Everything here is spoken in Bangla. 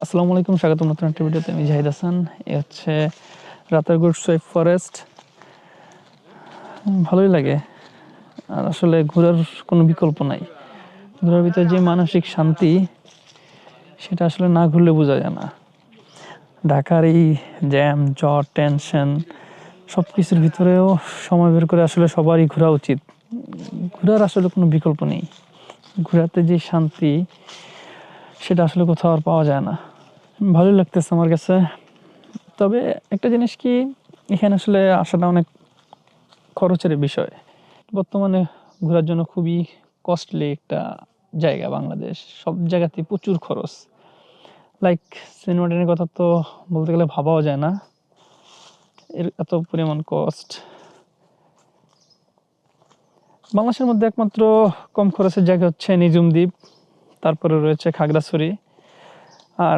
আসসালামু আলাইকুম, স্বাগতম নতুন একটা ভিডিওতে। আমি জাহিদ হাসান। এ হচ্ছে রাতারগুল সোয়েব ফরেস্ট। ভালোই লাগে। আর আসলে ঘোরার কোনো বিকল্প নাই। ঘোরার ভিতরে যে মানসিক শান্তি, সেটা আসলে না ঘুরলে বোঝা যায় না। ঢাকার এই জ্যাম, জ্বর, টেনশন সব কিছুর ভিতরেও সময় বের করে আসলে সবারই ঘোরা উচিত। ঘোরার আসলে কোনো বিকল্প নেই। ঘোরাতে যে শান্তি, সেটা আসলে কোথাও আর পাওয়া যায় না। ভালোই লাগতেছে আমার কাছে। তবে একটা জিনিস কি, এখানে আসলে আসাটা অনেক খরচের বিষয়। বর্তমানে ঘোরার জন্য খুবই কস্টলি একটা জায়গা বাংলাদেশ। সব জায়গাতেই প্রচুর খরচ। লাইক সেন্ট মার্টিনের কথা তো বলতে গেলে ভাবাও যায় না, এর এত পরিমাণ কস্ট। বাংলাদেশের মধ্যে একমাত্র কম খরচের জায়গা হচ্ছে নিঝুম দ্বীপ, তারপরে রয়েছে খাগড়াছড়ি। আর